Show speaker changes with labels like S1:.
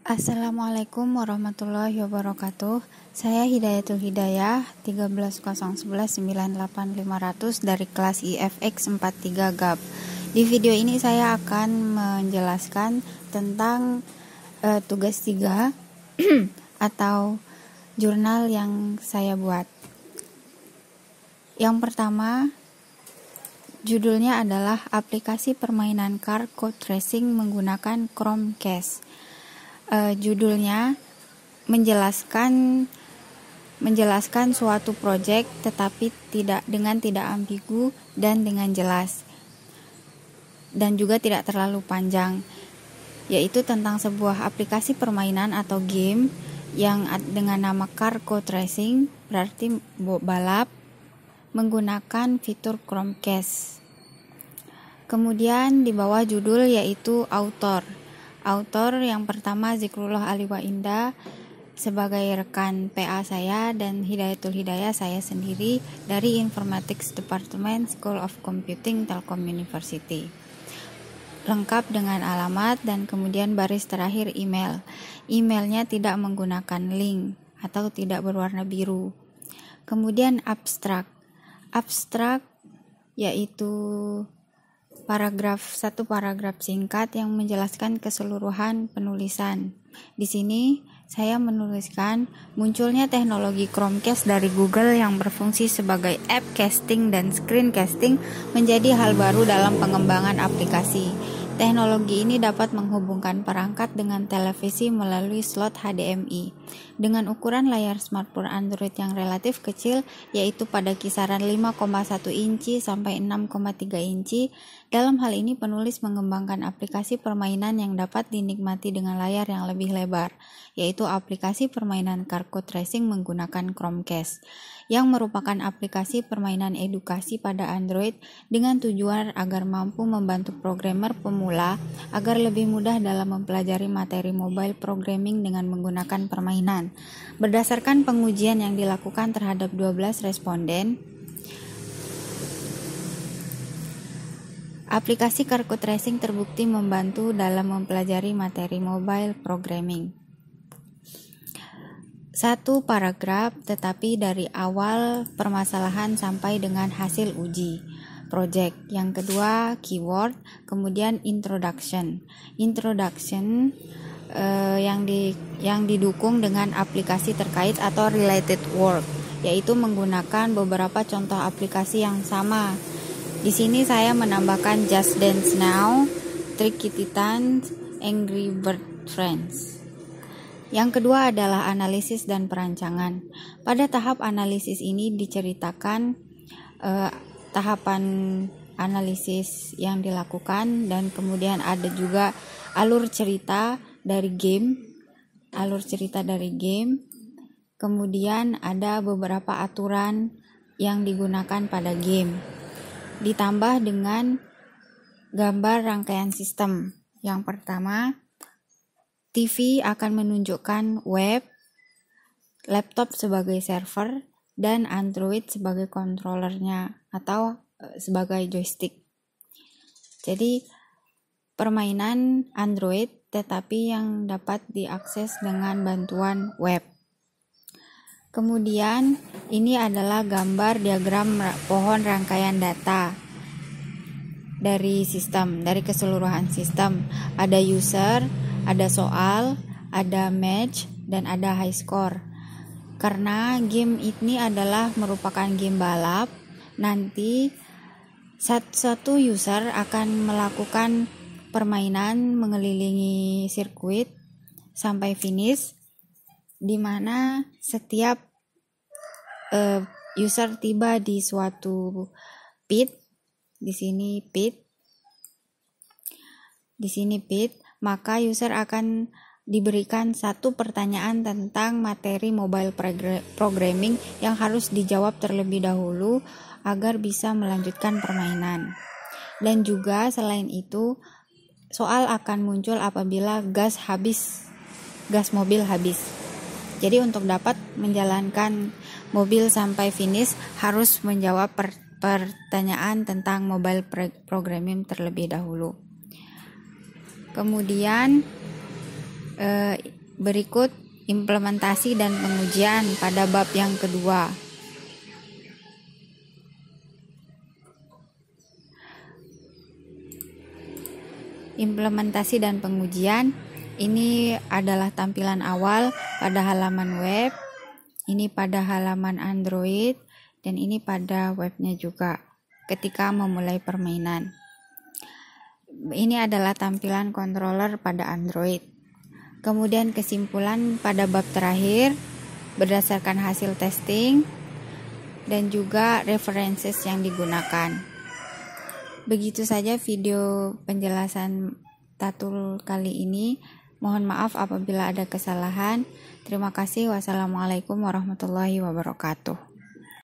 S1: Assalamualaikum warahmatullahi wabarakatuh. Saya Hidayatul Hidayah 1301198500 dari kelas IFX 43 GAP. Di video ini saya akan menjelaskan tentang tugas 3 atau jurnal yang saya buat. Yang pertama, judulnya adalah aplikasi permainan car code racing menggunakan Chromecast. Judulnya menjelaskan suatu proyek tetapi tidak ambigu dan dengan jelas, dan juga tidak terlalu panjang, yaitu tentang sebuah aplikasi permainan atau game yang dengan nama car code racing, berarti balap, menggunakan fitur Chromecast. Kemudian di bawah judul yaitu Autor yang pertama Zikrullah Aliwa Indah sebagai rekan PA saya, dan Hidayatul Hidayah saya sendiri dari Informatics Department School of Computing Telkom University. Lengkap dengan alamat dan kemudian baris terakhir email. Emailnya tidak menggunakan link atau tidak berwarna biru. Kemudian abstrak yaitu satu paragraf singkat yang menjelaskan keseluruhan penulisan. Di sini saya menuliskan munculnya teknologi Chromecast dari Google yang berfungsi sebagai app casting dan screencasting menjadi hal baru dalam pengembangan aplikasi. Teknologi ini dapat menghubungkan perangkat dengan televisi melalui slot HDMI dengan ukuran layar smartphone Android yang relatif kecil, yaitu pada kisaran 5,1 inci sampai 6,3 inci. Dalam hal ini penulis mengembangkan aplikasi permainan yang dapat dinikmati dengan layar yang lebih lebar, yaitu aplikasi permainan car code racing menggunakan Chromecast, yang merupakan aplikasi permainan edukasi pada Android dengan tujuan agar mampu membantu programmer pemula agar lebih mudah dalam mempelajari materi mobile programming dengan menggunakan permainan. Berdasarkan pengujian yang dilakukan terhadap 12 responden, aplikasi car code racing terbukti membantu dalam mempelajari materi mobile programming. Satu paragraf, tetapi dari awal permasalahan sampai dengan hasil uji project. Yang kedua, keyword, kemudian introduction yang didukung dengan aplikasi terkait atau related work, yaitu menggunakan beberapa contoh aplikasi yang sama. Di sini saya menambahkan Just Dance Now, Tricky Titan, Angry Bird Friends. Yang kedua adalah analisis dan perancangan. Pada tahap analisis ini diceritakan tahapan analisis yang dilakukan, dan kemudian ada juga alur cerita dari game. Kemudian ada beberapa aturan yang digunakan pada game, ditambah dengan gambar rangkaian sistem. Yang pertama, TV akan menunjukkan web, laptop sebagai server, dan Android sebagai controllernya atau sebagai joystick. Jadi permainan Android tetapi yang dapat diakses dengan bantuan web. Kemudian ini adalah gambar diagram pohon rangkaian data dari keseluruhan sistem. Ada user, ada soal, ada match, dan ada high score. Karena game ini adalah merupakan game balap, nanti satu user akan melakukan permainan mengelilingi sirkuit sampai finish, di mana setiap user tiba di suatu pit, di sini pit, maka user akan diberikan satu pertanyaan tentang materi mobile programming yang harus dijawab terlebih dahulu agar bisa melanjutkan permainan. Dan juga selain itu, soal akan muncul apabila gas mobil habis. Jadi untuk dapat menjalankan mobil sampai finish harus menjawab pertanyaan tentang mobile programming terlebih dahulu. Kemudian Berikut implementasi dan pengujian pada bab yang kedua. Implementasi dan pengujian ini adalah tampilan awal pada halaman web, ini pada halaman Android, dan ini pada webnya juga ketika memulai permainan. Ini adalah tampilan controller pada Android. Kemudian kesimpulan pada bab terakhir berdasarkan hasil testing dan juga references yang digunakan. Begitu saja video penjelasan Tatul kali ini. Mohon maaf apabila ada kesalahan. Terima kasih. Wassalamualaikum warahmatullahi wabarakatuh.